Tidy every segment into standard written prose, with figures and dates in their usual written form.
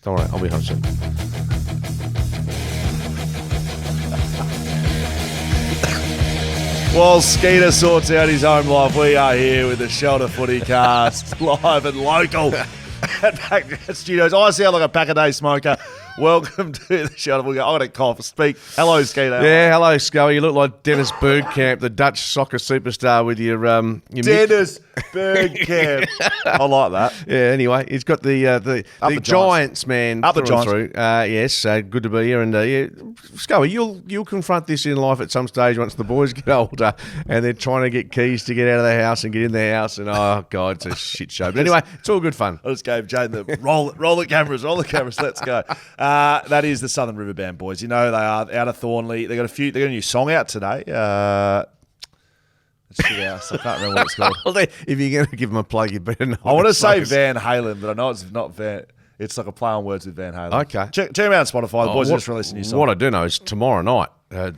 Don't worry, I'll be home soon. While Skeeter sorts out his home life, we are here with the Shelter FootyCast, live and local at BackChat Studios. I sound like a pack-a-day smoker. Welcome to the Shelter FootyCast. I got a cough. Speak. Hello, Skeeter. Yeah, hello, Scully. You look like Dennis Bergkamp, the Dutch soccer superstar, with your Dennis Bergkamp. I like that. Yeah. Anyway, he's got the Giants man Up the Giants. through. Yes, good to be here. And yeah, Scully, you'll confront this in life at some stage once the boys get older and they're trying to get keys to get out of their house and get in their house. And oh god, it's a shit show. But anyway, it's all good fun. I just gave Jane the roll the cameras. Let's go. That is the Southern River Band, boys. You know they are out of Thornley. They got a new song out today. It's shit house. I can't remember what it's called. Well, if you're going to give them a plug, you better not. I want to say Van Halen, but I know it's not Van. It's like a play on words with Van Halen. Okay. Check them out on Spotify. The boys just released a new song. What I do know is tomorrow night,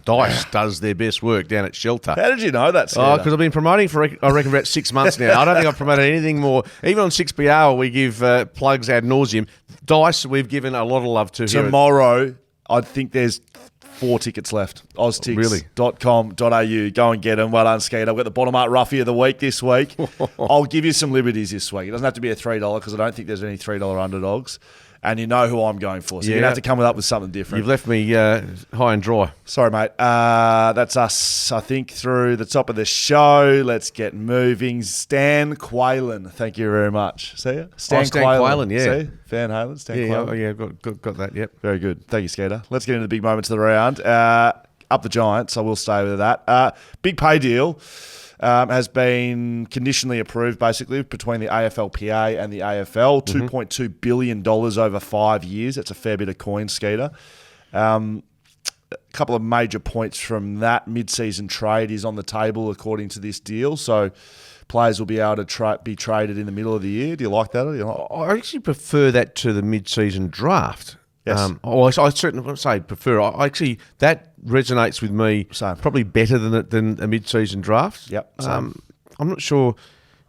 Dice does their best work down at Shelter. How did you know that, Skeeter? Oh, because I've been promoting for, I reckon, about 6 months now. I don't think I've promoted anything more. Even on 6BR, we give plugs ad nauseum. Dice, we've given a lot of love to. Tomorrow, I think there's 4 tickets left. Oztix.com.au. Go and get them. Well done, Skeeter. I've got the bottom art roughie of the week this week. I'll give you some liberties this week. It doesn't have to be a $3 because I don't think there's any $3 underdogs. And you know who I'm going for. So you're going to have to come up with something different. You've left me high and dry. Sorry, mate. That's us, I think, through the top of the show. Let's get moving. Stan Quaylen. Thank you very much. See ya? Stan Quaylen, yeah. See? Van Halen, Stan Quaylen. Yeah, got that, yep. Very good. Thank you, Skeeter. Let's get into the big moments of the round. Up the Giants. I will stay with that. Big pay deal. Has been conditionally approved, basically, between the AFLPA and the AFL. $2.2 billion over 5 years. That's a fair bit of coin, Skeeter. A couple of major points from that. Mid-season trade is on the table, according to this deal. So players will be able to be traded in the middle of the year. Do you like that? Or do you like? I actually prefer that to the mid-season draft. Yes. I certainly wouldn't say prefer. I actually, that resonates with me probably better than a mid-season draft. Yep. I'm not sure.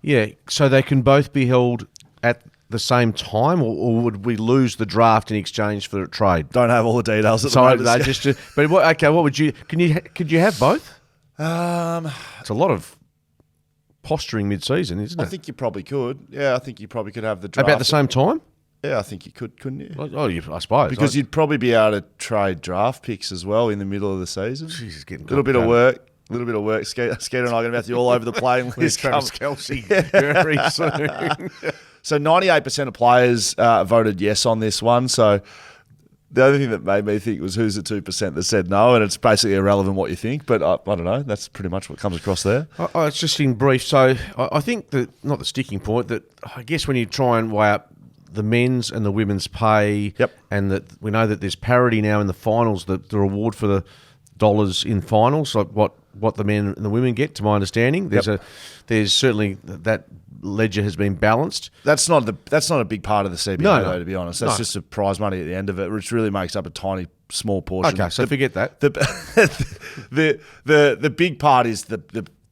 Yeah, so they can both be held at the same time, or would we lose the draft in exchange for a trade? Don't have all the details at the moment. But what would you? Could you have both? It's a lot of posturing mid-season, isn't it? I think you probably could. Yeah, I think you probably could have the draft about the same time. Yeah, I think you could, couldn't you? Oh, I suppose. Because you'd probably be able to trade draft picks as well in the middle of the season. Jeez, it's getting a little bit of work. Skeeter and I are going to have to be all over the playing list. Travis Kelce very soon. So 98% of players voted yes on this one. So the only thing that made me think was who's the 2% that said no, and it's basically irrelevant what you think. But I don't know. That's pretty much what comes across there. It's just in brief. So I think that, not the sticking point, that I guess when you try and weigh up the men's and the women's pay, and that we know that there's parity now in the finals, the reward for the dollars in finals, like what the men and the women get, to my understanding. There's certainly that ledger has been balanced. That's not a big part of the CBA, though, to be honest. That's just a prize money at the end of it, which really makes up a tiny, small portion. Okay, so forget that. The big part is the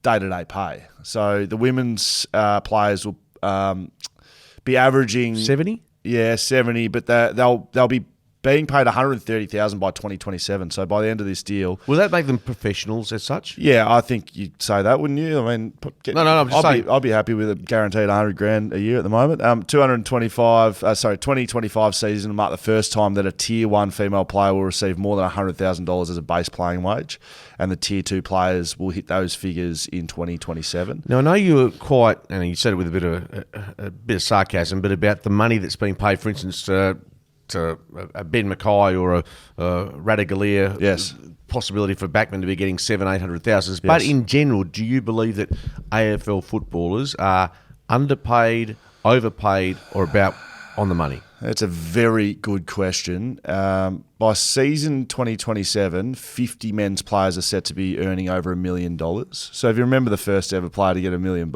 day-to-day pay. So the women's players will be averaging 70. Yeah, 70, but they'll be being paid $130,000 by 2027. So by the end of this deal, will that make them professionals as such? Yeah, I think you'd say that, wouldn't you? I mean, I'm just saying. I'd be happy with a guaranteed $100,000 a year at the moment. 2025 season will mark the first time that a Tier 1 female player will receive more than $100,000 as a base playing wage, and the Tier 2 players will hit those figures in 2027. Now, I know you were quite, and you said it with a bit of sarcasm, but about the money that's being paid, for instance, to a Ben Mackay or a Radagalier, possibility for backmen to be getting $700,000-800,000. Yes. But in general, do you believe that AFL footballers are underpaid, overpaid, or about on the money? That's a very good question. By season 2027, 50 men's players are set to be earning over $1 million. So if you remember the first ever player to get $1 million,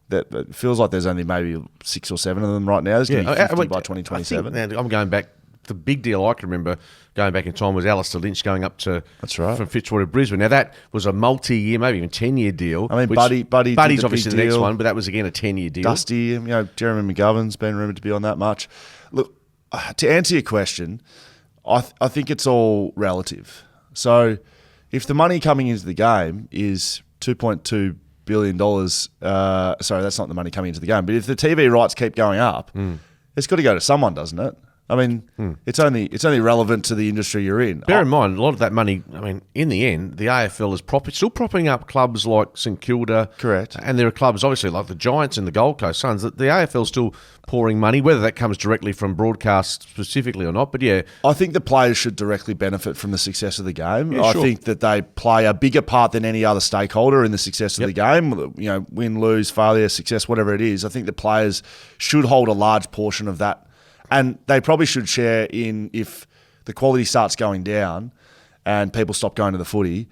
that it feels like there's only maybe 6 or 7 of them right now. There's going to be 50 by 2027. I'm going back. The big deal I can remember going back in time was Alistair Lynch going up to from Fitzroy to Brisbane. Now that was a multi-year, maybe even 10-year deal. I mean, Buddy's obviously the next one, but that was again a 10-year deal. Dusty, Jeremy McGovern's been rumoured to be on that much. Look, to answer your question, I think it's all relative. So if the money coming into the game is $2.2 billion, sorry, that's not the money coming into the game, but if the TV rights keep going up, it's got to go to someone, doesn't it? I mean, it's only relevant to the industry you're in. Bear in mind, a lot of that money, I mean, in the end, the AFL is still propping up clubs like St Kilda. Correct. And there are clubs, obviously, like the Giants and the Gold Coast Suns, that the AFL's still pouring money, whether that comes directly from broadcast specifically or not. But yeah. I think the players should directly benefit from the success of the game. Yeah, I sure. think that they play a bigger part than any other stakeholder in the success of the game. You know, win, lose, failure, success, whatever it is. I think the players should hold a large portion of that. And they probably should share in if the quality starts going down and people stop going to the footy.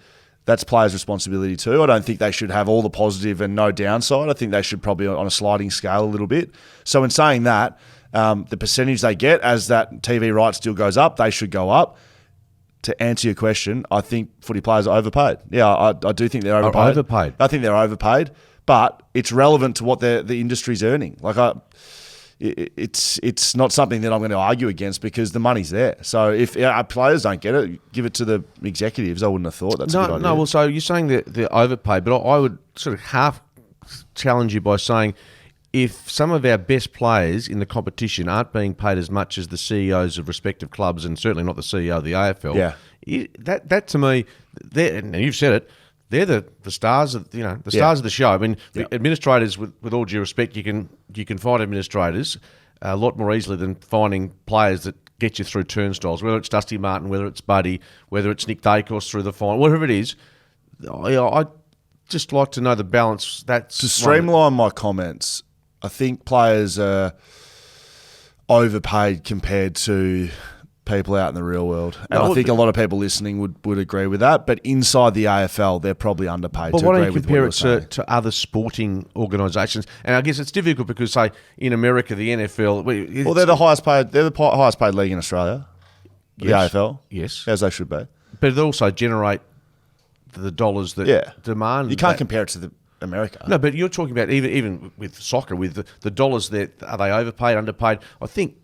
That's players' responsibility too. I don't think they should have all the positive and no downside. I think they should probably on a sliding scale a little bit. So in saying that, the percentage they get as that TV rights deal goes up, they should go up. To answer your question, I think footy players are overpaid. Yeah, I do think they're overpaid. Overpaid. I think they're overpaid, but it's relevant to what the industry's earning. It's not something that I'm going to argue against because the money's there. So if our players don't get it, give it to the executives. I wouldn't have thought that's a good idea. No, well, so you're saying that they're overpaid, but I would sort of half challenge you by saying if some of our best players in the competition aren't being paid as much as the CEOs of respective clubs and certainly not the CEO of the AFL, that to me, and you've said it, they're the stars of the stars of the show. I mean, administrators, with all due respect, you can find administrators a lot more easily than finding players that get you through turnstiles. Whether it's Dusty Martin, whether it's Buddy, whether it's Nick Dacos through the final, whatever it is. I just like to know the balance. That's to streamline my comments. I think players are overpaid compared to people out in the real world. And I think a lot of people listening would agree with that. But inside the AFL, they're probably underpaid. But why don't you compare it to other sporting organisations? And I guess it's difficult because, say, in America, the NFL... Well, they're the highest paid league in Australia, the AFL. Yes. As they should be. But they also generate the dollars that demand... You can't compare it to America. No, but you're talking about even with soccer, with the dollars, are they overpaid, underpaid? I think...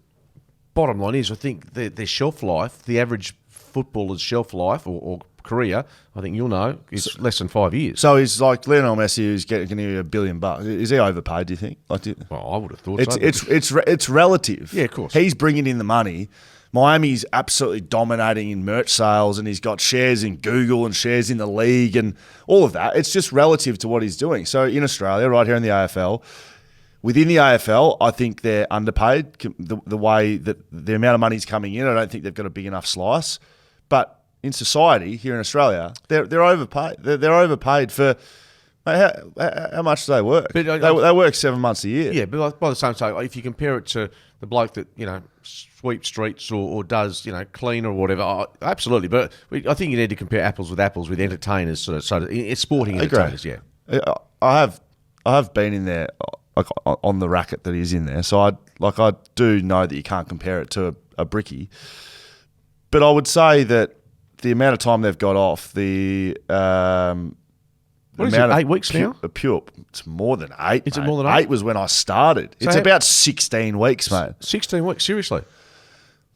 Bottom line is, I think their shelf life, the average footballer's shelf life or career, I think you'll know, is less than 5 years. So he's like Lionel Messi, who's getting you $1 billion. Is he overpaid? Do you think? Well, I would have thought so. It's relative. Yeah, of course. He's bringing in the money. Miami's absolutely dominating in merch sales, and he's got shares in Google and shares in the league and all of that. It's just relative to what he's doing. So in Australia, right here in the AFL. Within the AFL, I think they're underpaid. The way that the amount of money's coming in, I don't think they've got a big enough slice. But in society here in Australia, they're overpaid. They're overpaid for how much do they work? But they work 7 months a year. Yeah, but by the same token, if you compare it to the bloke that sweeps streets or does clean or whatever, absolutely. But I think you need to compare apples with entertainers. So it's sporting entertainers. Yeah, I have been in there. On the racket that he's in there. So I do know that you can't compare it to a brickie. But I would say that the amount of time they've got off, the what is it, 8 weeks now? It's more than 8. Is it more than 8? 8 was when I started. So it's about 16 weeks, mate. 16 weeks, seriously?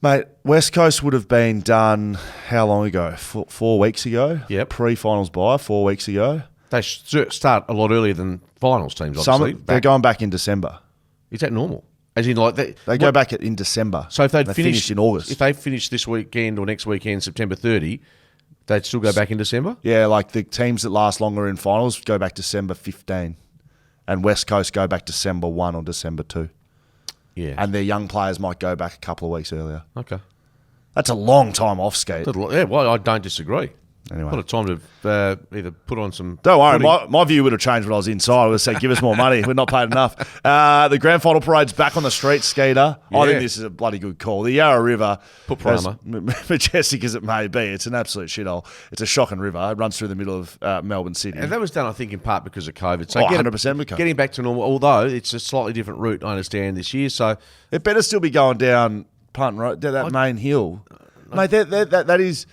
Mate, West Coast would have been done how long ago? 4 weeks ago? Yep. Pre-finals bye, 4 weeks ago. They start a lot earlier than finals teams, obviously. They're going back in December. Is that normal? As in, like they go back in December. So if they finish in August, if they finish this weekend or next weekend, September 30, they'd still go back in December. Yeah, like the teams that last longer in finals go back December 15, and West Coast go back December 1 or December 2. Yeah, and their young players might go back a couple of weeks earlier. Okay, that's a long time off skate. Yeah, well, I don't disagree. Anyway. A lot of time to either put on some... Don't worry, my view would have changed when I was inside. I would have said, give us more money. We're not paid enough. The grand final parade's back on the street, Skeeter. Yeah. I think this is a bloody good call. The Yarra River, as majestic as it may be, it's an absolute shithole. It's a shocking river. It runs through the middle of Melbourne City. And that was done, I think, in part because of COVID. So 100% with COVID. Getting back to normal, although it's a slightly different route, I understand, this year. So it better still be going down Punt Road, that main hill. Mate, that is...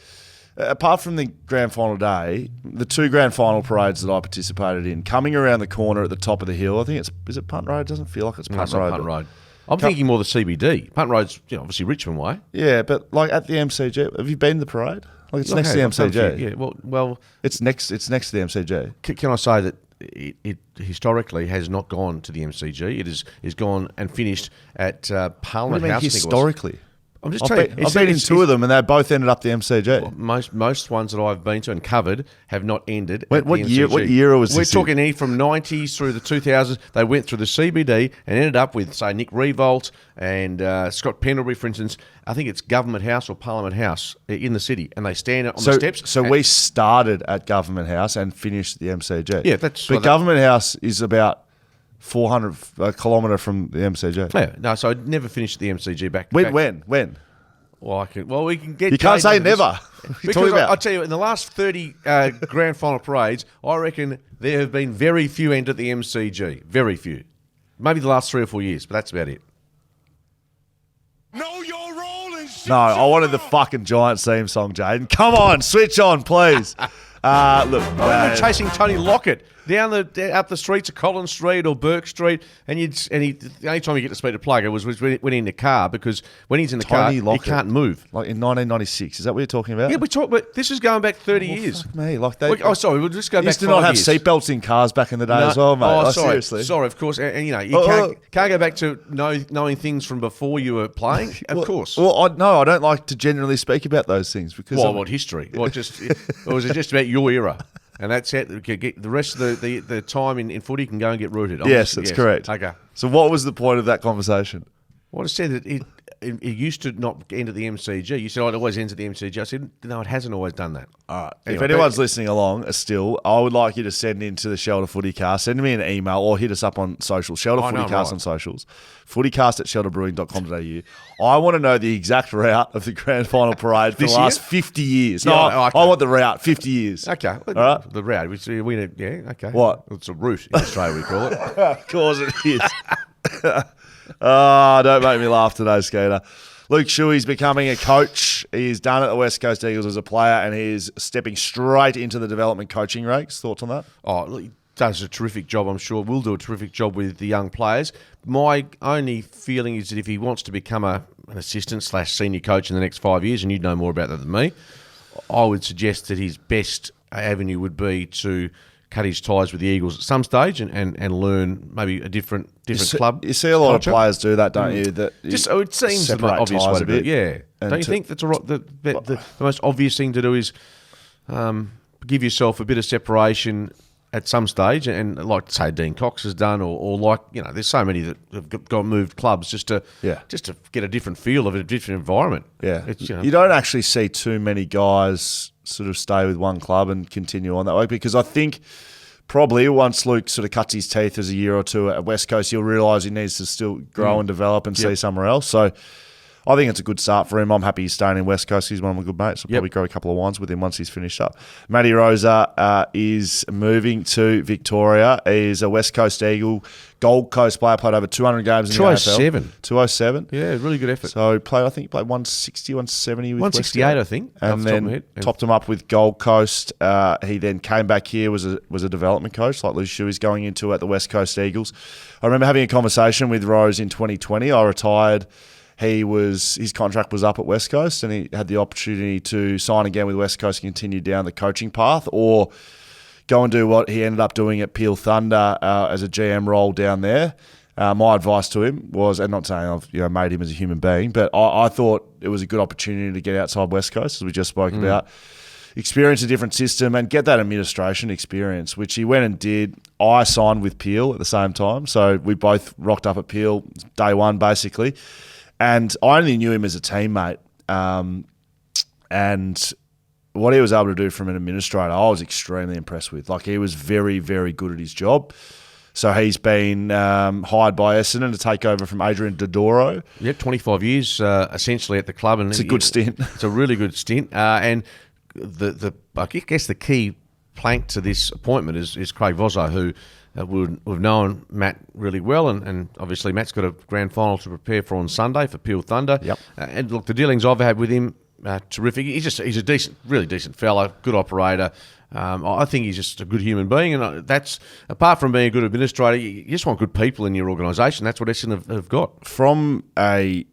Apart from the grand final day, the 2 grand final parades that I participated in, coming around the corner at the top of the hill, I think is it Punt Road? It doesn't feel like it's Punt Road. Punt Road. I'm thinking more the CBD. Punt Road's obviously Richmond way. Yeah, but like at the MCG, have you been to the parade? Like it's next to the MCG. Yeah, well, it's next to the MCG. Can I say that it historically has not gone to the MCG? It is gone and finished at Parliament House. Historically, I'm just telling you. I've been in two of them, and they both ended up the MCG. Well, most ones that I've been to and covered have not ended. What year? What year was this? We're talking here from 90s through the 2000s. They went through the CBD and ended up with, say, Nick Revolt and Scott Pendlebury, for instance. I think it's Government House or Parliament House in the city, and they stand on the steps. So we started at Government House and finished at the MCG. Yeah, that's. But Government House is about 400 a kilometre from the MCG. Yeah, no. So I never finished at the MCG back. When? Well, we can get. You can't say never. Because I tell you, in the last 30 grand final parades, I reckon there have been very few end at the MCG. Very few. Maybe the last 3 or 4 years, but that's about it. Know your role and No, I wanted the fucking Giants theme song, Jaden. Come on, switch on, please. Look, I remember chasing Tony Lockett up the streets of Collins Street or Burke Street, and the only time you get to speak to Plugger was when in the car, because when he's in the car, he can't move. Like in 1996, is that what you're talking about? Yeah, but this is going back 30 years. Fuck me, like they. We'll just go back. Used to not have seatbelts in cars back in the day as well, mate. Seriously. Sorry, of course, and you can't go back to knowing things from before you were playing. Of course. Well, I don't like to generally speak about those things because. What history? Or was it just about your era? And that's it. Get the rest of the time in footy can go and get rooted. Yes, that's correct. Okay. So what was the point of that conversation? Well, I said that it used to not end at the MCG. You said, it always ends at the MCG. I said, no, it hasn't always done that. All right. Anyway, if anyone's listening along still, I would like you to send into the Shelter FootyCast. Send me an email or hit us up on social. Shelter FootyCast on socials. FootyCast@shelterbrewing.com.au. I want to know the exact route of the grand final parade for the last 50 years. Yeah, I want the route, 50 years. Okay. All right. The route. Okay. What? It's a route in Australia, we call it. Of course it is. Don't make me laugh today, Skeeter. Luke Shuey's becoming a coach. He's done at the West Coast Eagles as a player, and he's stepping straight into the development coaching ranks. Thoughts on that? Oh, look, he does a terrific job, I'm sure. Will do a terrific job with the young players. My only feeling is that if he wants to become an assistant/senior coach in the next 5 years, and you'd know more about that than me, I would suggest that his best avenue would be to cut his ties with the Eagles at some stage and learn maybe a different club. You see a lot of players do that, don't you? That it seems the most obvious way to do it. Yeah. Don't you think that's the most obvious thing to do is give yourself a bit of separation at some stage, and like say Dean Cox has done, or like there's so many that have got moved clubs just to get a different feel of it, a different environment. Yeah, you don't actually see too many guys sort of stay with one club and continue on that way, because I think probably once Luke sort of cuts his teeth as a year or two at West Coast, he'll realise he needs to still grow and develop and see somewhere else. So I think it's a good start for him. I'm happy he's staying in West Coast. He's one of my good mates. I'll probably grow a couple of wines with him once he's finished up. Matty Rosa is moving to Victoria. He's a West Coast Eagle, Gold Coast player, played over 200 games in the AFL. 207. Yeah, really good effort. So he played 160, 170 with 168, West I think. And then topped him up with Gold Coast. He then came back here, was a development coach, like Lou Shuey's going into at the West Coast Eagles. I remember having a conversation with Rose in 2020. I retired. His contract was up at West Coast, and he had the opportunity to sign again with West Coast and continue down the coaching path, or go and do what he ended up doing at Peel Thunder as a GM role down there. My advice to him was, and not saying I've made him as a human being, but I thought it was a good opportunity to get outside West Coast, as we just spoke about, experience a different system and get that administration experience, which he went and did. I signed with Peel at the same time, so we both rocked up at Peel day one basically. And I only knew him as a teammate. And what he was able to do from an administrator, I was extremely impressed with. Like, he was very, very good at his job. So he's been hired by Essendon to take over from Adrian Dodoro. Yeah, 25 years essentially at the club. And it's a good stint. It's a really good stint. And I guess the key plank to this appointment is Craig Vozzo, who we've known Matt really well, and obviously Matt's got a grand final to prepare for on Sunday for Peel Thunder. Yep. And look, the dealings I've had with him, terrific. He's a really decent fellow, good operator. I think he's just a good human being, and that's apart from being a good administrator, you just want good people in your organisation. That's what Essendon have got. From a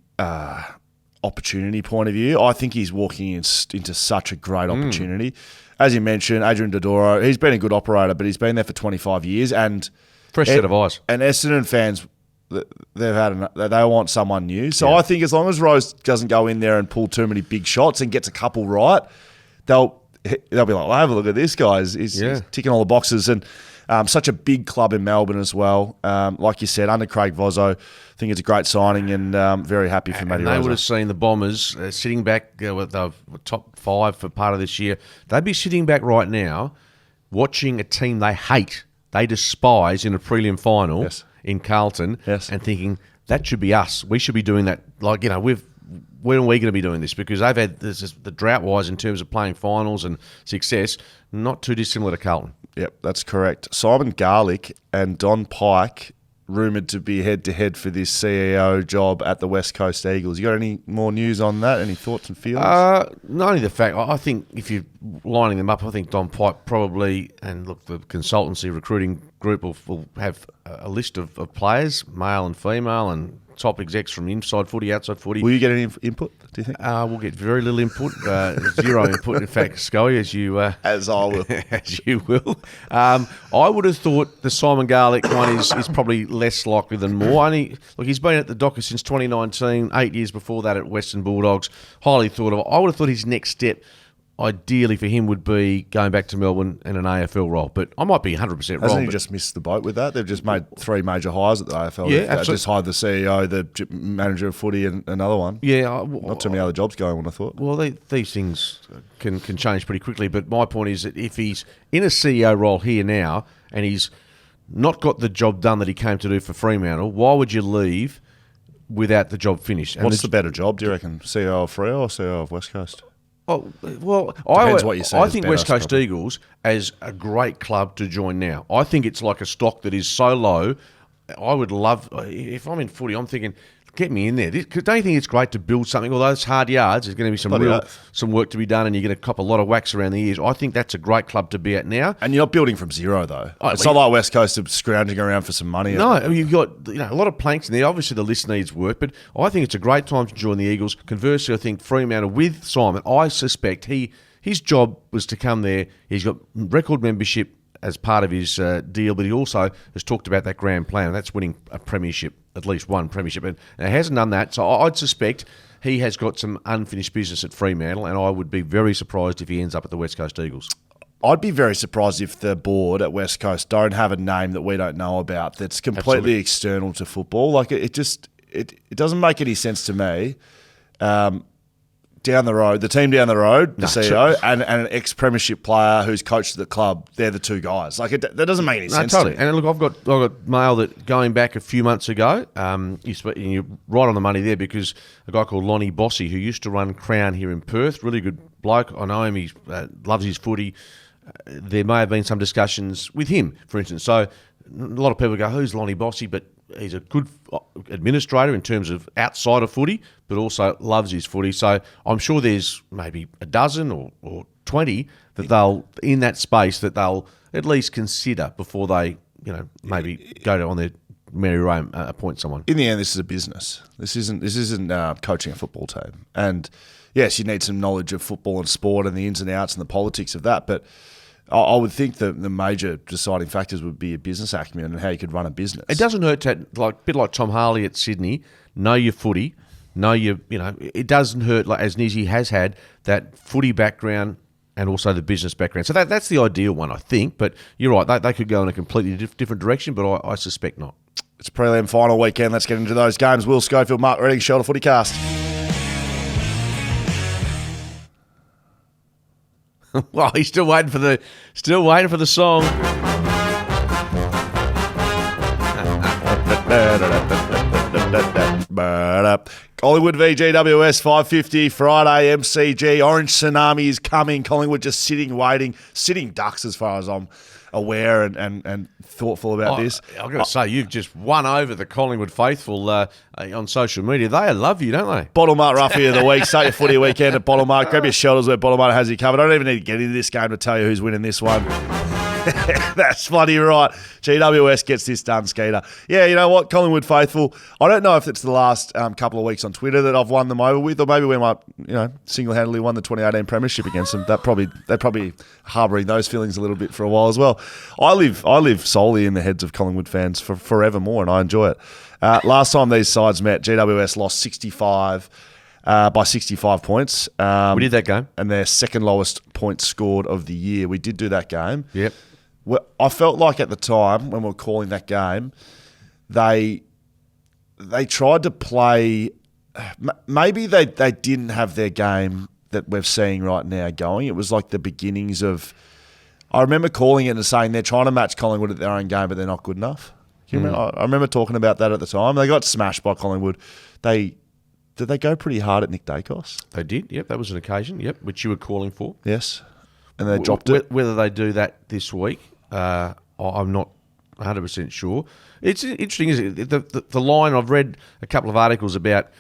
opportunity point of view, I think he's walking into such a great opportunity. As you mentioned, Adrian Dodoro, he's been a good operator, but he's been there for 25 years, and fresh set of eyes. And Essendon fans, they want someone new. So I think as long as Rose doesn't go in there and pull too many big shots and gets a couple right, they'll be like, well, have a look at this guy. He's ticking all the boxes. And such a big club in Melbourne as well. Like you said, under Craig Vozzo, I think it's a great signing, and very happy for Matty Rose. They would have seen the Bombers sitting back with the top 5 for part of this year. They'd be sitting back right now watching a team they hate, they despise in a prelim final in Carlton, and thinking, that should be us. We should be doing that. Like, when are we going to be doing this? Because they've had the drought-wise in terms of playing finals and success, not too dissimilar to Carlton. Yep, that's correct. Simon Garlick and Don Pike rumoured to be head-to-head for this CEO job at the West Coast Eagles. You got any more news on that? Any thoughts and feelings? Not only the fact, I think if you're lining them up, I think Don Pike probably, and look, the consultancy recruiting group will have a list of players, male and female, and top execs from inside footy, outside footy. Will you get any input, do you think? We'll get very little input, zero input, in fact, Scully, as you... as I will. As you will. I would have thought the Simon Garlick one is probably less likely than more. He's been at the Dockers since 2019, 8 years before that at Western Bulldogs, highly thought of. I would have thought his next step, ideally for him, would be going back to Melbourne in an AFL role. But I might be 100% wrong. Hasn't he just missed the boat with that? They've just made 3 major hires at the AFL. Yeah, absolutely. Just hired the CEO, the manager of footy, and another one. Yeah. Not too many other jobs going on, I thought. Well, these things can change pretty quickly. But my point is that if he's in a CEO role here now and he's not got the job done that he came to do for Fremantle, why would you leave without the job finished? And what's the better job, do you reckon? CEO of Freo or CEO of West Coast? Well, depends what you say. I think West Coast Eagles as a great club to join now. I think it's like a stock that is so low. I would love, if I'm in footy, I'm thinking, get me in there. Don't you think it's great to build something? Although it's hard yards, there's going to be some work to be done, and you're going to cop a lot of wax around the ears. I think that's a great club to be at now. And you're not building from zero, though. It's not like West Coast are scrounging around for some money. No, you've got a lot of planks in there. Obviously, the list needs work, but I think it's a great time to join the Eagles. Conversely, I think Fremantle with Simon, I suspect his job was to come there. He's got record membership as part of his deal, but he also has talked about that grand plan, and that's winning a premiership, at least one premiership, and he hasn't done that. So I'd suspect he has got some unfinished business at Fremantle, and I would be very surprised if he ends up at the West Coast Eagles. I'd be very surprised if the board at West Coast don't have a name that we don't know about that's completely external to football. Like it doesn't make any sense to me. Down the road, the team down the road, the CEO, and an ex-premiership player who's coached the club, they're the two guys. Like that doesn't make any sense. Totally. To me. And look, I've got mail that going back a few months ago, you're right on the money there, because a guy called Lonnie Bossy, who used to run Crown here in Perth, really good bloke. I know him. He loves his footy. There may have been some discussions with him, for instance. So a lot of people go, "Who's Lonnie Bossy?" But he's a good administrator in terms of outside of footy, but also loves his footy. So I'm sure there's maybe a dozen or 20 that they'll, in that space, that they'll at least consider before they, maybe go on their merry way and appoint someone. In the end, this is a business. This isn't coaching a football team. And yes, you need some knowledge of football and sport and the ins and outs and the politics of that, but I would think that the major deciding factors would be a business acumen and how you could run a business. It doesn't hurt to, a bit like Tom Harley at Sydney, know your footy, it doesn't hurt, like as Nizzy has had, that footy background and also the business background. So that's the ideal one, I think. But you're right, they could go in a completely different direction, but I suspect not. It's Pre-Lim final weekend. Let's get into those games. Will Schofield, Mark Reading, Shoulder FootyCast. Well, he's still waiting for the song. Collingwood v GWS 5:50 Friday MCG. Orange Tsunami is coming. Collingwood just sitting ducks as far as I'm aware and thoughtful about this. I've got to say, you've just won over the Collingwood faithful on social media. They love you, don't they? Bottle Mart Roughie of the week. Start your footy weekend at Bottle Mart. Grab your shelters where Bottle Mart has you covered. I don't even need to get into this game to tell you who's winning this one. That's bloody right. GWS gets this done, Skeeter. Yeah, you know what, Collingwood faithful. I don't know if it's the last couple of weeks on Twitter that I've won them over with, or maybe we might, single-handedly won the 2018 premiership against them. They're probably harbouring those feelings a little bit for a while as well. I live solely in the heads of Collingwood fans for forevermore, and I enjoy it. Last time these sides met, GWS lost 65 by 65 points. We did that game. And their second lowest points scored of the year. We did do that game. Yep. Well, I felt like at the time when we were calling that game, they tried to play. Maybe they didn't have their game that we're seeing right now going. It was like the beginnings of. I remember calling it and saying they're trying to match Collingwood at their own game, but they're not good enough. You remember? I remember talking about that at the time. They got smashed by Collingwood. Did they go pretty hard at Nick Dacos? They did. Yep, that was an occasion. Yep, which you were calling for. Yes, and they dropped it. Whether they do that this week. I'm not 100% sure. It's interesting, isn't it? The line, I've read a couple of articles about,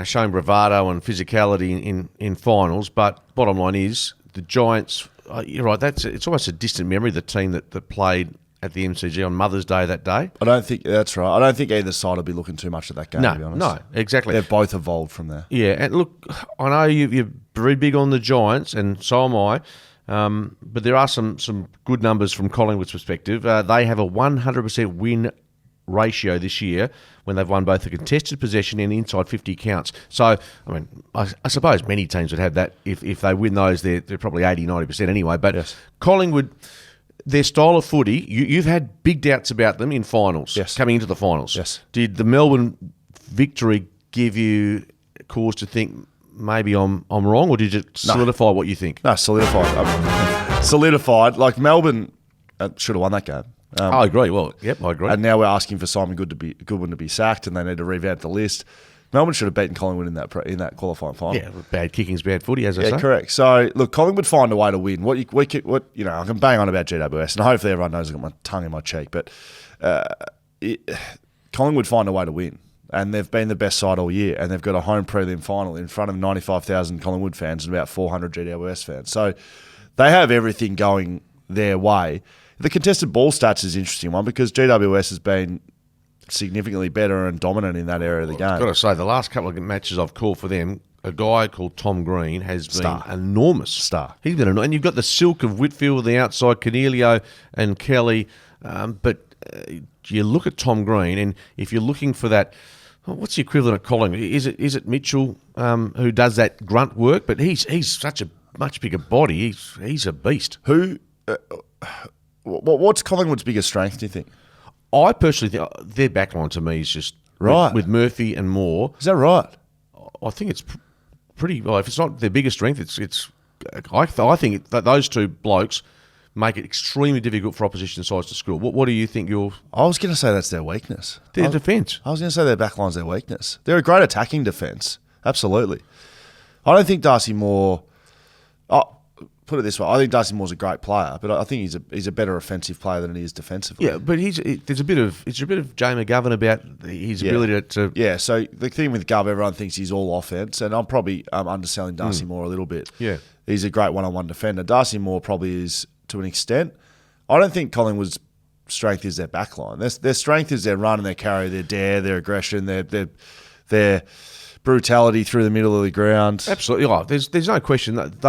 showing bravado and physicality in finals, but bottom line is the Giants, you're right, it's almost a distant memory, the team that played at the MCG on Mother's Day that day. I don't think that's right. I don't think either side will be looking too much at that game, to be honest. No, exactly. They've both evolved from there. Yeah, and look, I know you're very big on the Giants, and so am I. But there are some good numbers from Collingwood's perspective. They have a 100% win ratio this year when they've won both the contested possession and inside 50 counts. So, I suppose many teams would have that. If they win those, they're probably 80, 90% anyway. But yes. Collingwood, their style of footy, you've had big doubts about them in finals, coming into the finals. Yes. Did the Melbourne victory give you cause to think maybe I'm wrong, or did it solidify what you think? No, solidified. Solidified. Like Melbourne should have won that game. I agree. Well, yep, I agree. And now we're asking for Simon Goodwin to be sacked, and they need to revamp the list. Melbourne should have beaten Collingwood in that qualifying final. Yeah, bad kicking's bad footy, as I say. Yeah, correct. So look, Collingwood find a way to win. I can bang on about GWS, and hopefully everyone knows I've got my tongue in my cheek, but Collingwood find a way to win. And they've been the best side all year, and they've got a home prelim final in front of 95,000 Collingwood fans and about 400 GWS fans. So they have everything going their way. The contested ball stats is an interesting one because GWS has been significantly better and dominant in that area of the game. I've got to say, the last couple of matches I've called for them, a guy called Tom Green has been enormous. Star. He's been enormous. And you've got the silk of Whitfield, the outside, Cornelio and Kelly. But you look at Tom Green, and if you're looking for that, what's the equivalent of Collingwood? Is it Mitchell who does that grunt work? But he's such a much bigger body. He's a beast. What's Collingwood's biggest strength, do you think? I personally think their backline to me is just right with Murphy and Moore. Is that right? I think it's pretty. Well, if it's not their biggest strength, it's. I think that those two blokes make it extremely difficult for opposition sides to score. What do you think? I was going to say that's their weakness. Their defence. I was going to say their backline's their weakness. They're a great attacking defence. Absolutely. I don't think Darcy Moore. Put it this way, I think Darcy Moore's a great player, but I think he's a better offensive player than he is defensively. Yeah, but there's a bit of Jay McGovern about his ability to. Yeah, so the thing with Gov, everyone thinks he's all offense, and I'm probably underselling Darcy Moore a little bit. Yeah, he's a great one-on-one defender. Darcy Moore probably is to an extent. I don't think Collingwood's strength is their backline. Their strength is their run and their carry, their dare, their aggression, their brutality through the middle of the ground. Absolutely, there's no question that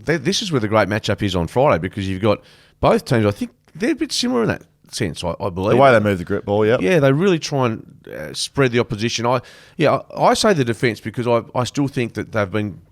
this is where the great matchup is on Friday, because you've got both teams. I think they're a bit similar in that sense, I believe. The way they move the grip ball, yeah. Yeah, they really try and spread the opposition. I say the defence because I still think that they've been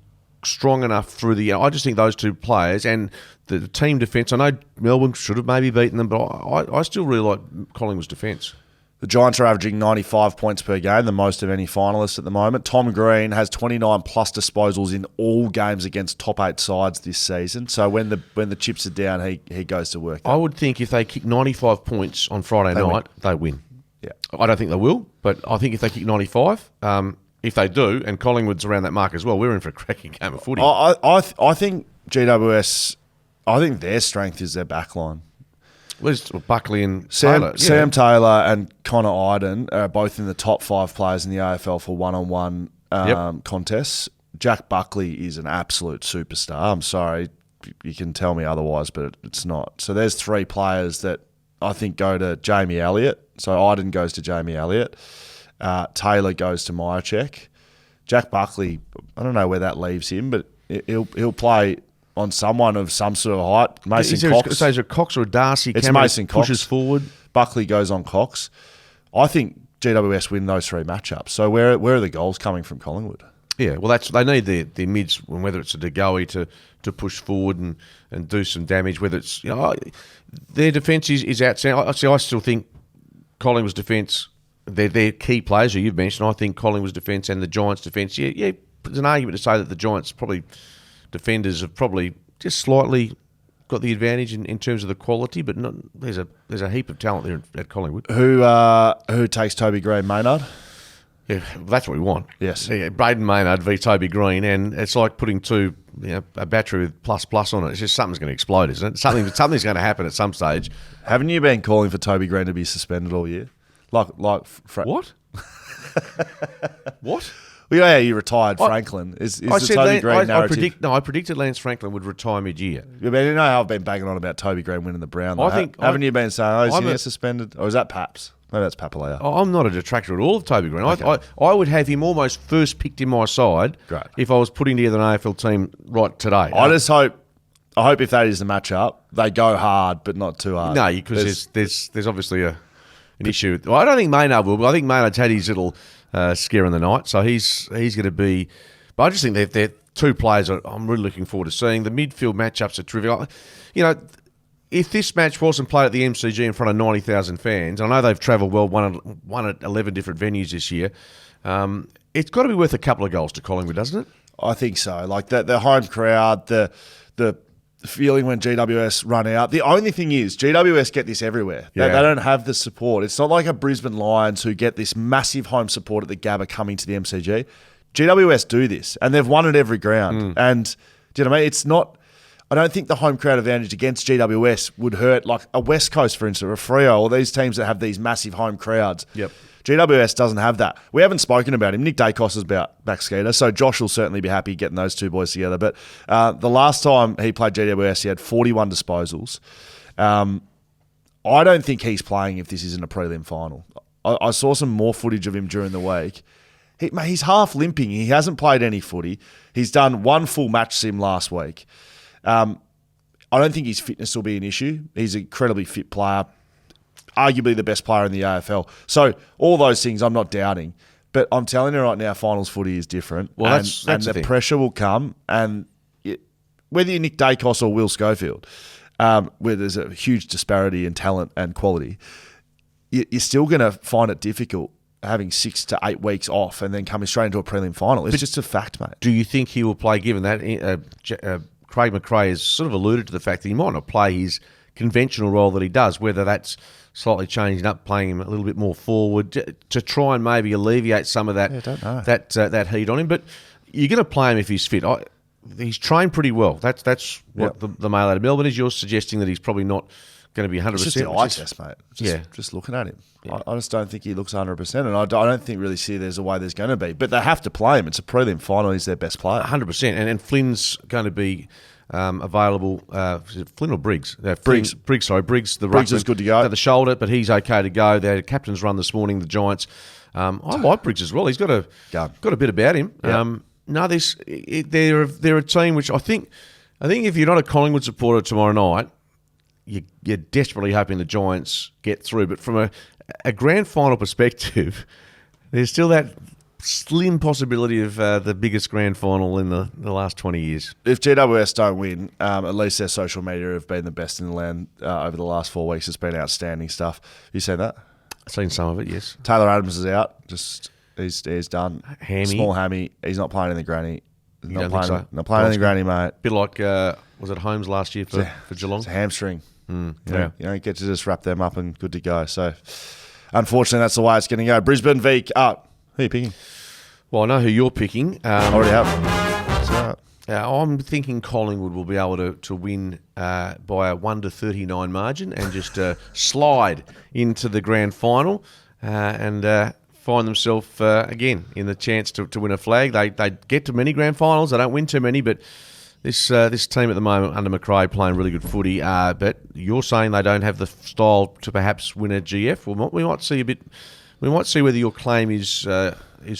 strong enough through the year. I just think those two players and the team defence, I know Melbourne should have maybe beaten them, but I still really like Collingwood's defence. The Giants are averaging 95 points per game, the most of any finalist at the moment. Tom Green has 29 plus disposals in all games against top 8 sides this season. So when the chips are down, he goes to work. I would think if they kick 95 points on Friday night, they win. Yeah, I don't think they will, but I think if they kick 95, if they do, and Collingwood's around that mark as well, we're in for a cracking game of footy. I think GWS, I think their strength is their backline. Where's Buckley and Sam Taylor? Sam Taylor and Connor Iden are both in the top 5 players in the AFL for one-on-one contests. Jack Buckley is an absolute superstar. I'm sorry, you can tell me otherwise, but it's not. So there's 3 players that I think go to Jamie Elliott. So Iden goes to Jamie Elliott. Taylor goes to Myercheck. Jack Buckley, I don't know where that leaves him, but he'll play on someone of some sort of height. Mason Cox. So is it Cox or a Darcy? It's Mason Cox. Pushes forward. Buckley goes on Cox. I think GWS win those 3 matchups. So where are the goals coming from Collingwood? Yeah, well, they need their mids, whether it's a DeGoey to push forward and do some damage. Whether it's their defence is outstanding. I still think Collingwood's defence. They're key players, who you've mentioned. I think Collingwood's defence and the Giants' defence. Yeah, there's an argument to say that the Giants' defenders have probably just slightly got the advantage in terms of the quality, but there's a heap of talent there at Collingwood. Who takes Toby Green, Maynard? Yeah, that's what we want. Yes. Yeah, Braden Maynard v Toby Green, and it's like putting a battery with plus on it. It's just something's going to explode, isn't it? Something's going to happen at some stage. Haven't you been calling for Toby Green to be suspended all year? What? What? Well, yeah, you retired Franklin. Is the Toby Green narrative? I predicted Lance Franklin would retire mid-year. Yeah, but you know how I've been banging on about Toby Green winning the Brown. Haven't you been saying, is he suspended? Or is that Paps? Maybe that's Papalea. I'm not a detractor at all of Toby Green. Okay. I would have him almost first picked in my side if I was putting together an AFL team right today. I hope if that is the matchup, they go hard, but not too hard. No, because there's obviously an issue. Well, I don't think Maynard will, but I think Maynard's had his little scare in the night, so he's going to be. But I just think they're 2 players I'm really looking forward to seeing. The midfield matchups are terrific. If this match wasn't played at the MCG in front of 90,000 fans, I know they've travelled well, won at 11 different venues this year. It's got to be worth a couple of goals to Collingwood, doesn't it? I think so. Like the home crowd, the feeling when GWS run out. The only thing is, GWS get this everywhere. They don't have the support. It's not like a Brisbane Lions who get this massive home support at the Gabba coming to the MCG. GWS do this, and they've won at every ground. And do you know what I mean? It's not. I don't think the home crowd advantage against GWS would hurt, like a West Coast, for instance, or a Freo, or these teams that have these massive home crowds. Yep. GWS doesn't have that. We haven't spoken about him. Nick Dacos is back skater, so Josh will certainly be happy getting those 2 boys together. But the last time he played GWS, he had 41 disposals. I don't think he's playing if this isn't a prelim final. I saw some more footage of him during the week. He's half limping. He hasn't played any footy. He's done 1 full match sim last week. I don't think his fitness will be an issue. He's an incredibly fit player, arguably the best player in the AFL. So all those things I'm not doubting. But I'm telling you right now, finals footy is different. Well, that's the pressure will come. And whether you're Nick Dacos or Will Schofield, where there's a huge disparity in talent and quality, you're still going to find it difficult having 6 to 8 weeks off and then coming straight into a prelim final. It's just a fact, mate. Do you think he will play, given that Craig McRae has sort of alluded to the fact that he might not play his conventional role that he does, whether that's slightly changing up, playing him a little bit more forward to try and maybe alleviate some of that that heat on him. But you're going to play him if he's fit. He's trained pretty well. That's what the mail out of Melbourne is. You're suggesting that he's probably not going to be 100%. It's just the eye test, mate. Just looking at him. Yeah. I just don't think he looks 100%, and I don't think really see there's a way there's going to be. But they have to play him. It's a prelim final. He's their best player. 100%. And Flynn's going to be available. Is it Flynn or Briggs? Briggs. Briggs, the Briggs is good to go. At the shoulder, but he's okay to go. They had a captain's run this morning, the Giants. I like Briggs as well. He's got a bit about him. Yep. They're a team which I think if you're not a Collingwood supporter tomorrow night, you're desperately hoping the Giants get through. But from a grand final perspective, there's still that slim possibility of the biggest grand final in the last 20 years. If GWS don't win, at least their social media have been the best in the land over the last 4 weeks. It's been outstanding stuff. You seen that? I've seen some of it, yes. Taylor Adams is out. He's done. Hammy. Small hammy. He's not playing in the granny. Not playing in the granny, mate. Bit like, was it Holmes last year for Geelong? It's a hamstring. You get to just wrap them up and good to go. So, unfortunately, that's the way it's going to go. Brisbane v. Who are you picking? Well, I know who you're picking. I already have. That's all right. I'm thinking Collingwood will be able to win by a 1-39 margin and just slide into the grand final and find themselves again in the chance to win a flag. They get to many grand finals. They don't win too many, but this team at the moment under McRae playing really good footy. But you're saying they don't have the style to perhaps win a GF. Well, we might see a bit. We might see whether your claim is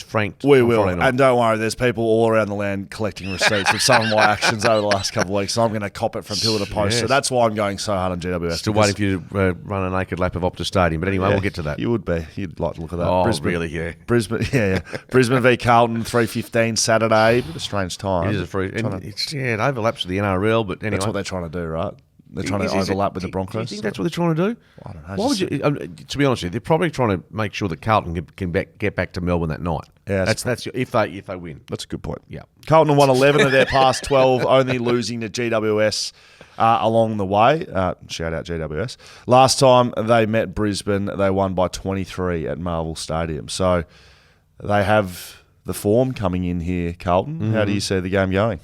franked. We will, and don't worry, there's people all around the land collecting receipts of some of my actions over the last couple of weeks, so I'm going to cop it from pillar to post. Yes. So that's why I'm going so hard on GWS. Still waiting for you to run a naked lap of Optus Stadium, but anyway, we'll get to that. You would be. You'd like to look at that. Oh, Brisbane, really, yeah. Brisbane, yeah. Brisbane v Carlton, 3:15 Saturday. Bit of a strange time. It is it overlaps with the NRL, but anyway. That's what they're trying to do, right? They're trying to overlap with the Broncos. Do you think that's what they're trying to do? I don't know. Why would you? To be honest with you, they're probably trying to make sure that Carlton can get back to Melbourne that night. Yeah, that's if they win. That's a good point. Yeah, Carlton won 11 of their past 12, only losing to GWS along the way. Shout out GWS. Last time they met Brisbane, they won by 23 at Marvel Stadium. So they have the form coming in here, Carlton. Mm-hmm. How do you see the game going?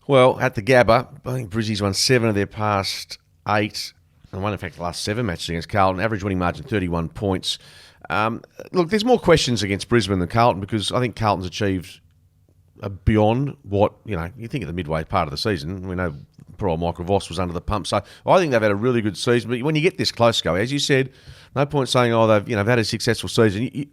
Well, at the Gabba, I think Brizzy's won 7 of their past 8, and won, in fact, the last 7 matches against Carlton. Average winning margin, 31 points. Look, there's more questions against Brisbane than Carlton because I think Carlton's achieved beyond what, you think at the midway part of the season. We know poor old Michael Voss was under the pump. So I think they've had a really good season. But when you get this close, as you said, no point saying, they've had a successful season.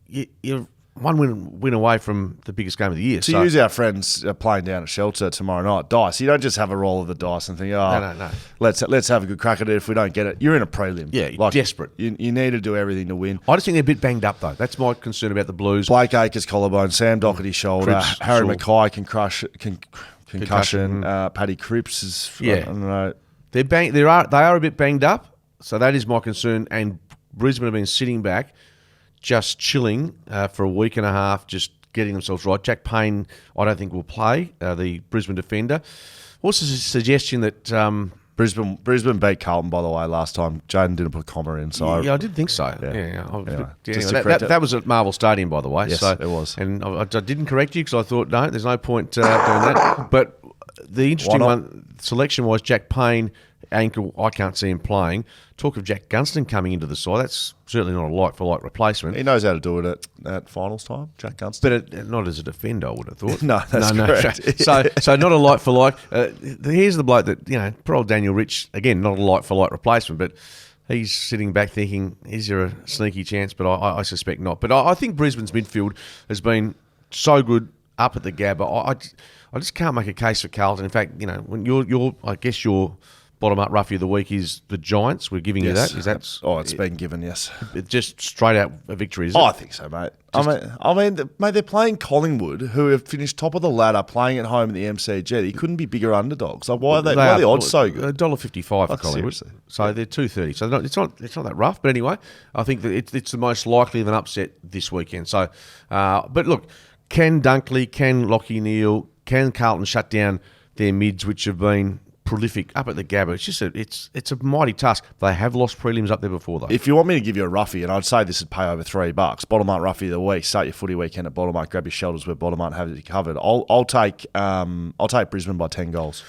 You're one win away from the biggest game of the year. So use our friends playing down at Shelter tomorrow night. Dice. You don't just have a roll of the dice and think, no. Let's have a good crack at it. If we don't get it, you're in a prelim. Yeah, you're desperate. You need to do everything to win. I just think they're a bit banged up, though. That's my concern about the Blues. Blake Acres collarbone, Sam Doherty shoulder, Harry Mackay concussion. Paddy Cripps is. I don't know. They are a bit banged up, so that is my concern. And Brisbane have been sitting back, just chilling for a week and a half, just getting themselves right. Jack Payne, I don't think will play, the Brisbane defender. What's the suggestion that Brisbane beat Carlton, by the way, last time? Jaden didn't put a comma in, so I did think so. Anyway, that was at Marvel Stadium, by the way. Yes, so, it was. And I didn't correct you because I thought, no, there's no point doing that. But the interesting one, selection-wise, Jack Payne, ankle, I can't see him playing. Talk of Jack Gunston coming into the side. That's certainly not a like-for-like replacement. He knows how to do it at finals time, Jack Gunston. But not as a defender, I would have thought. No, that's correct. So not a like-for-like. Here's the bloke that, poor old Daniel Rich, again, not a like-for-like replacement, but he's sitting back thinking, is there a sneaky chance? But I suspect not. But I think Brisbane's midfield has been so good up at the Gabba. I just can't make a case for Carlton. In fact, when I guess your bottom-up roughie of the week is the Giants. We're giving you that. Is that? It's been given, yes. It's just straight out a victory, is it? I think so, mate. Mate, they're playing Collingwood, who have finished top of the ladder, playing at home in the MCG. He couldn't be bigger underdogs. Like, why are the odds so good? $1.55 for Collingwood. Seriously. So they're $2.30. So it's not that rough. But anyway, I think that it's the most likely of an upset this weekend. So, but look, can Dunkley, can Lachie Neale, can Carlton shut down their mids, which have been prolific up at the Gabba? It's a mighty task. They have lost prelims up there before, though. If you want me to give you a roughie, and I'd say this would pay over $3, bottom up roughie of the week. Start your footy weekend at bottom up. Grab your shelters where bottom up have it covered. I'll take Brisbane by 10 goals.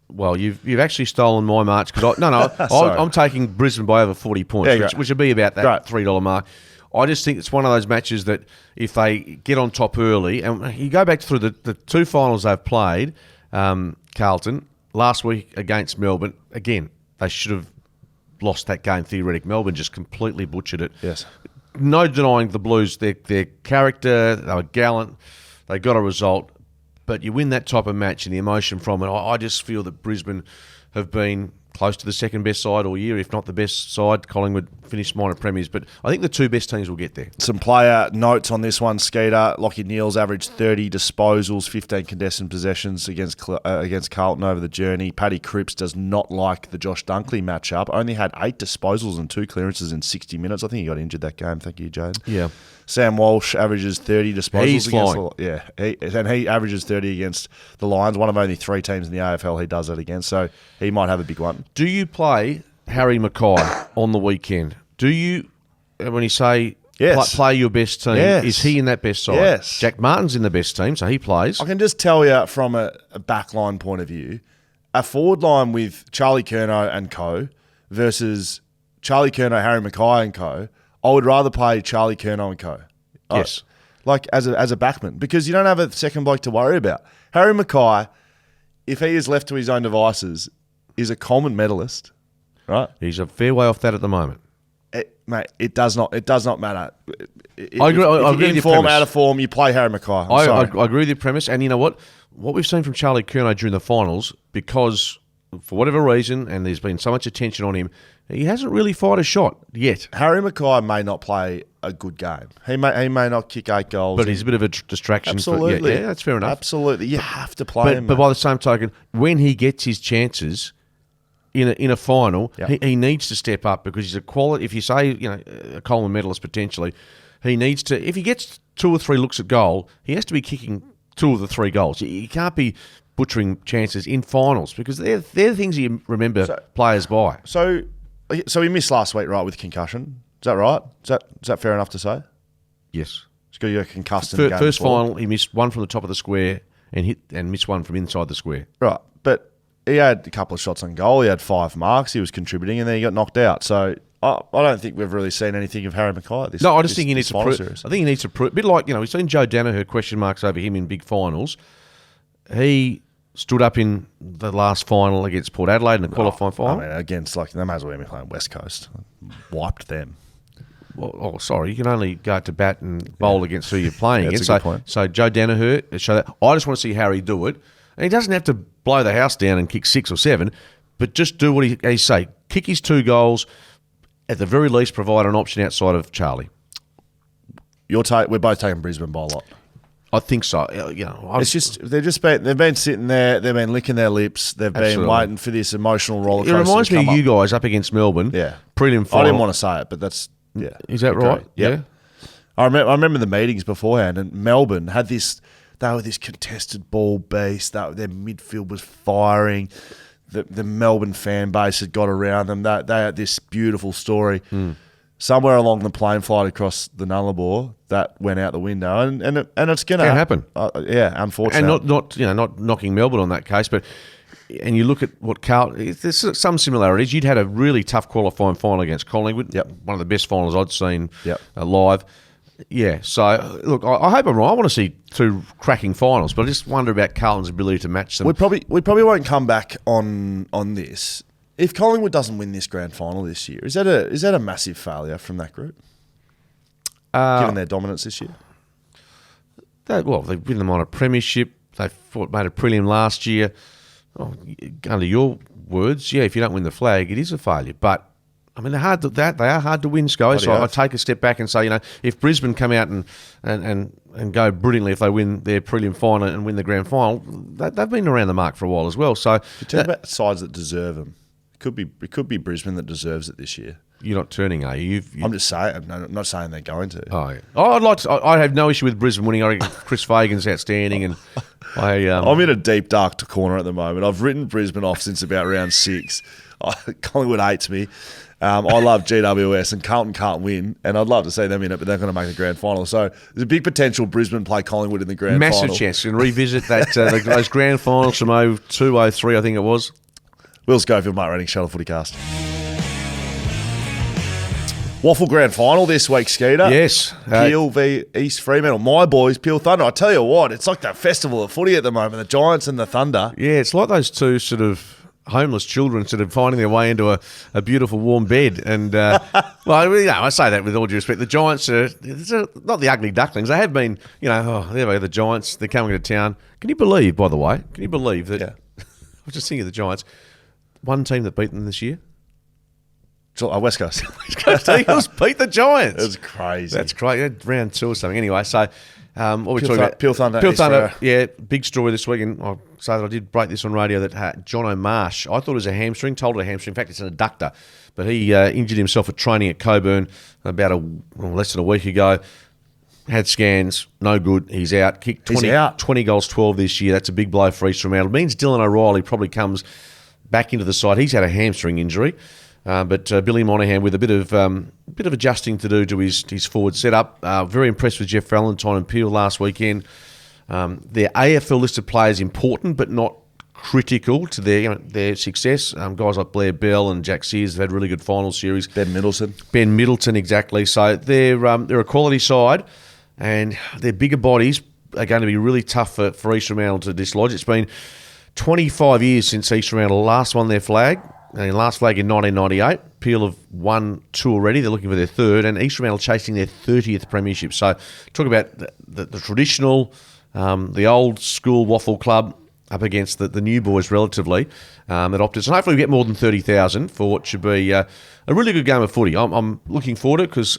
Well, you've actually stolen my march because I'm taking Brisbane by over 40 points, which would be about that $3 mark. I just think it's one of those matches that if they get on top early, and you go back through the 2 finals they've played, Carlton. Last week against Melbourne, again, they should have lost that game theoretically. Melbourne just completely butchered it. Yes. No denying the Blues, their character, they were gallant, they got a result, but you win that type of match and the emotion from it. I just feel that Brisbane have been close to the second best side all year, if not the best side. Collingwood finished minor premiers, but I think the 2 best teams will get there. Some player notes on this one, Skeeter. Lachie Neale's averaged 30 disposals, 15 contested possessions against Carlton over the journey. Paddy Cripps does not like the Josh Dunkley matchup. Only had 8 disposals and 2 clearances in 60 minutes. I think he got injured that game. Thank you, Jade. Yeah. Sam Walsh averages 30 disposals. He's flying. He averages 30 against the Lions. One of only 3 teams in the AFL he does that against, so he might have a big one. Do you play Harry Mackay on the weekend? Do you, when you say Yes. Play your best team. Yes. Is he in that best side? Yes. Jack Martin's in the best team, so he plays. I can just tell you from a backline point of view, a forward line with Charlie Curnow and co versus Charlie Curnow, Harry Mackay and co, I would rather play Charlie Curnow and co. Yes. Like as a backman, because you don't have a second bloke to worry about. Harry Mackay, if he is left to his own devices, is a Coleman medalist, right? He's a fair way off that at the moment. It does not matter. I agree. I agree with in your form, premise. out of form, you play Harry Mackay. I agree with your premise. And you know what? What we've seen from Charlie Curnow during the finals, because for whatever reason, and there's been so much attention on him, he hasn't really fired a shot yet. Harry Mackay may not play a good game. He may not kick 8 goals. But he's a bit of a distraction. Absolutely. Yeah, that's fair enough. Absolutely. You have to play him. But by the same token, when he gets his chances in a final, he needs to step up, because he's a quality. If you say, a Coleman medalist potentially, he needs to. If he gets 2 or 3 looks at goal, he has to be kicking 2 of the 3 goals. You can't be butchering chances in finals, because they're the things you remember players by. So he missed last week, right, with concussion. Is that right? Is that fair enough to say? Yes. He's got concussed in the game first before. final, he missed one from the top of the square and missed one from inside the square. Right, but he had a couple of shots on goal. He had 5 marks. He was contributing, and then he got knocked out. So I don't think we've really seen anything of Harry Mackay at this. No, I just think he needs to prove. Series. I think he needs to prove. A bit like, we've seen Joe Danaher question marks over him in big finals. He stood up in the last final against Port Adelaide in the qualifying final. I mean, against, they may as well be playing West Coast. Wiped them. Well, sorry, you can only go to bat and bowl against who you're playing against. That's a good point. So Joe Danaher, show that. I just want to see Harry do it. And he doesn't have to blow the house down and kick 6 or 7, but just do what he say. Kick his 2 goals, at the very least provide an option outside of Charlie. We're both taking Brisbane by a lot. I think so. It's just they've been sitting there, they've been licking their lips, they've been waiting for this emotional roller coaster. It reminds me of you guys up against Melbourne. Yeah, Pre-Lim final. I didn't want to say it, but that's Is that right? Yeah. I remember the meetings beforehand, and Melbourne had this. They were this contested ball beast. Their midfield was firing. The Melbourne fan base had got around them. They had this beautiful story. Somewhere along the plane flight across the Nullarbor, that went out the window, and it's going to happen. Unfortunately, and not knocking Melbourne on that case, but and you look at what there's some similarities. You'd had a really tough qualifying final against Collingwood. Yep. One of the best finals I'd seen live. Yeah, so look, I hope I'm right. I want to see 2 cracking finals, but I just wonder about Carlton's ability to match them. We probably won't come back on this. If Collingwood doesn't win this grand final this year, is that a massive failure from that group? Given their dominance this year? They've won them on a premiership. They made a prelim last year. Under your words, if you don't win the flag, it is a failure. But I mean, they are hard to win, Sky. So I take a step back and say, if Brisbane come out and go brilliantly, if they win their prelim final and win the grand final, they've been around the mark for a while as well. So you talk about sides that deserve them. It could be Brisbane that deserves it this year. You're not turning, are you? I'm just saying. I'm not saying they're going to. Oh, yeah. I have no issue with Brisbane winning. I reckon Chris Fagan's outstanding, and I'm in a deep dark corner at the moment. I've written Brisbane off since about round 6. Collingwood hates me. I love GWS, and Carlton can't win, and I'd love to see them in it, but they're going to make the grand final. So there's a big potential Brisbane play Collingwood in the grand final. Massive chance. You can revisit that those grand finals from 02, 03, I think it was. Will Schofield, Mark Redding, Shuttle FootyCast. Waffle Grand Final this week, Skeeter. Yes. Peel v East Fremantle. My boys, Peel Thunder. I tell you what, it's like that festival of footy at the moment, the Giants and the Thunder. Yeah, it's like those two sort of homeless children sort of finding their way into a beautiful warm bed. And, I say that with all due respect. The Giants are not the ugly ducklings. They have been, there we go, the Giants, they're coming to town. Can you believe, by the way, that I was just thinking of the Giants, one team that beat them this year? West Coast. West Coast Eagles beat the Giants. That's crazy. That's crazy. Round 2 or something. Anyway, so what we're talking about? Peel Thunder. Peel Thunder, big story this week. And I'll say that I did break this on radio that John O'Marsh, I thought it was a hamstring, told it a hamstring. In fact, it's an adductor. But he injured himself at training at Coburn about less than a week ago. Had scans, no good. He's out. Kicked 20 goals, 12 this year. That's a big blow for East Fremantle. It means Dylan O'Reilly probably comes back into the side. He's had a hamstring injury. But Billy Monahan with a bit of adjusting to do to his forward setup. Very impressed with Jeff Valentine and Peel last weekend. Their AFL listed players important, but not critical to their success. Guys like Blair Bell and Jack Sears have had really good final series. Ben Middleton, exactly. So they're a quality side, and their bigger bodies are going to be really tough for East Fremantle to dislodge. It's been 25 years since East Fremantle last won their flag. Last flag in 1998. Peel have won 2 already. They're looking for their 3rd, and East Fremantle chasing their 30th premiership. So talk about the traditional, the old school waffle club up against the new boys relatively at Optus. And hopefully we get more than 30,000 for what should be a really good game of footy. I'm looking forward to it because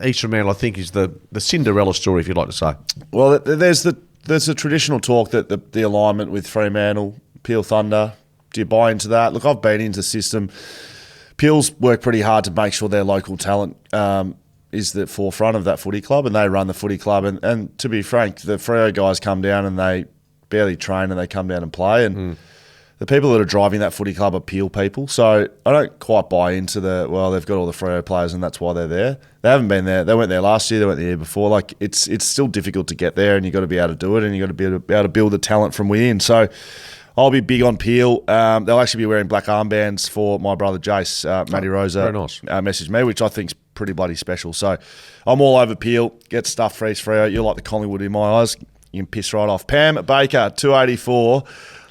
East Fremantle, I think, is the Cinderella story, if you'd like to say. Well, there's the traditional talk that the alignment with Fremantle, Peel Thunder. Do you buy into that? Look, I've been into the system. Peel's work pretty hard to make sure their local talent is the forefront of that footy club, and they run the footy club. And to be frank, the Freo guys come down and they barely train and they come down and play. And the people that are driving that footy club are Peel people. So I don't quite buy into they've got all the Freo players and that's why they're there. They haven't been there. They weren't there last year. They went the year before. Like it's still difficult to get there, and you've got to be able to do it, and you've got to be able to build the talent from within. So I'll be big on Peel. They'll actually be wearing black armbands for my brother Jace. Matty Rosa very nice. Messaged me, which I think's pretty bloody special. So I'm all over Peel. Get stuff for East Freo. You're like the Collingwood in my eyes. You can piss right off. Pam Baker, 284.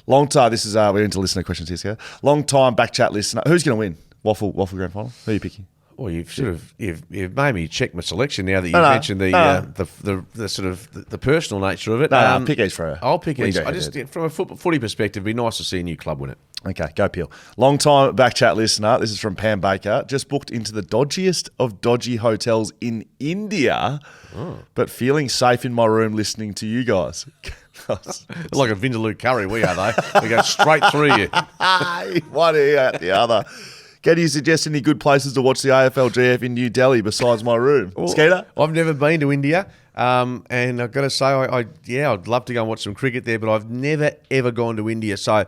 Long time. This is we're into listener questions here. Scott. Long time BackChat listener. Who's going to win? Waffle Grand Final. Who are you picking? Well, you've made me check my selection now that you've mentioned the sort of the personal nature of it. Pick East Freo. I'll pick East. From a footy perspective, it'd be nice to see a new club win it. Okay, go Peel. Long time BackChat listener. This is from Pam Baker. Just booked into the dodgiest of dodgy hotels in India, but feeling safe in my room listening to you guys. Like a Vindaloo curry, we are, though. We go straight through you. One ear at the other. Can you suggest any good places to watch the AFL GF in New Delhi besides my room? Well, Skeeter? I've never been to India, and I've got to say, I'd love to go and watch some cricket there, but I've never, ever gone to India. So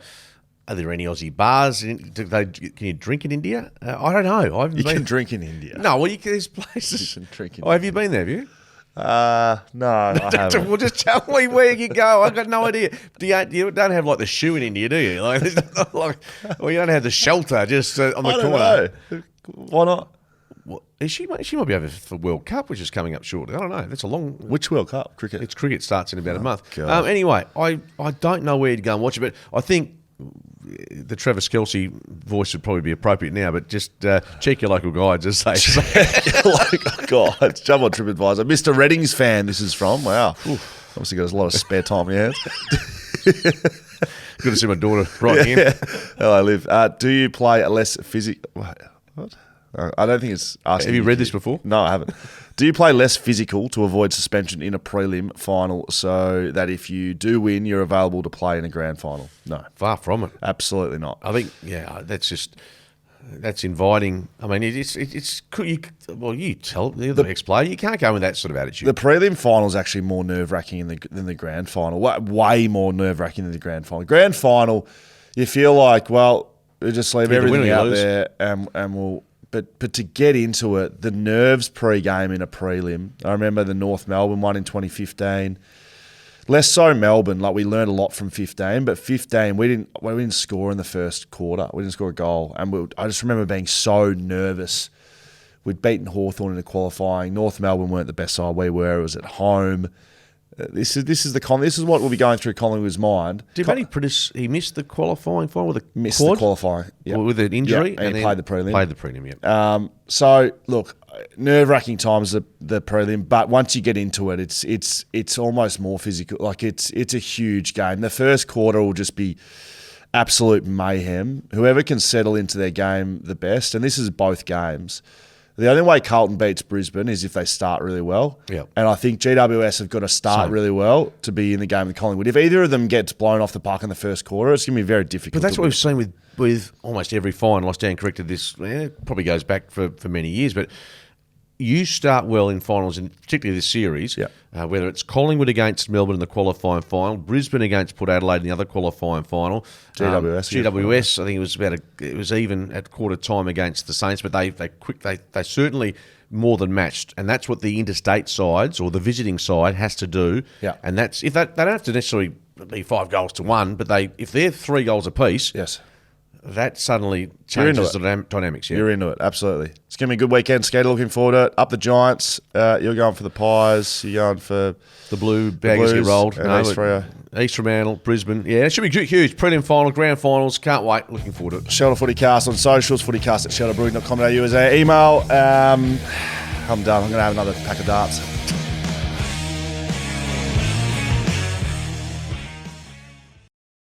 are there any Aussie bars? Can you drink in India? I don't know. You can drink in India. No, well, there's places. You can drink in India. Have you been there, have you? No, I haven't. Well, just tell me where you go. I've got no idea. You don't have like the shoe in India, do you? Like, you don't have the shelter just on the corner. Know. Why not? Well, she might be over for World Cup, which is coming up shortly. I don't know. That's a long. Which World Cup? Cricket. It's cricket starts in about a month. Anyway, I don't know where to go and watch it, but I think the Travis Kelce voice would probably be appropriate now, but just check your local guides, as they say. Local guides. Jump on TripAdvisor. Mr. Reddings fan, this is from. Wow. Obviously got a lot of spare time in your hands. Good to see my daughter right here. Hello, Liv. Do you play a less physical... What? I don't think it's asking. Have you read this before? No, I haven't. Do you play less physical to avoid suspension in a prelim final so that if you do win, you're available to play in a grand final? No. Far from it. Absolutely not. I think, that's inviting. I mean, you tell the ex-player, you can't go with that sort of attitude. The prelim final is actually more nerve-wracking than the grand final. Way more nerve-wracking than the grand final. Grand final, you feel like, well, we'll just leave everything out there and we'll... But to get into it, the nerves pre-game in a prelim. I remember the North Melbourne one in 2015. Less so Melbourne. Like we learned a lot from 15, but 15 we didn't score in the first quarter. We didn't score a goal, and I just remember being so nervous. We'd beaten Hawthorn in the qualifying. North Melbourne weren't the best side we were. It was at home. This is what we'll be going through Collingwood's mind. Did he missed the qualifying final with a missed quad? the qualifying with an injury, and he played the prelim. Played the prelim, yeah. So look, nerve-wracking times the prelim, but once you get into it, it's almost more physical. Like it's a huge game. The first quarter will just be absolute mayhem. Whoever can settle into their game the best, and this is both games. The only way Carlton beats Brisbane is if they start really well. Yep. And I think GWS have got to start really well to be in the game with Collingwood. If either of them gets blown off the park in the first quarter, it's going to be very difficult. But that's what we've seen with almost every final. I stand corrected this. It probably goes back for many years, but you start well in finals, and particularly this series, whether it's Collingwood against Melbourne in the qualifying final, Brisbane against Port Adelaide in the other qualifying final, GWS, I think it was even at quarter time against the Saints, but they certainly more than matched, and that's what the interstate sides or the visiting side has to do. Yeah. And that's if they don't have to necessarily be 5-1, but if they're 3 goals apiece, that suddenly changes the dynamics. Yeah. You're into it, absolutely. It's going to be a good weekend. Skater, looking forward to it. Up the Giants. You're going for the Pies. You're going for the Blue Baggers get rolled. And East Fremantle, Brisbane. Yeah, it should be huge. Prelim final, grand finals. Can't wait. Looking forward to it. Shelter FootyCast on socials. FootyCast at shelterbrewing.com.au is our email. I'm done. I'm going to have another pack of darts.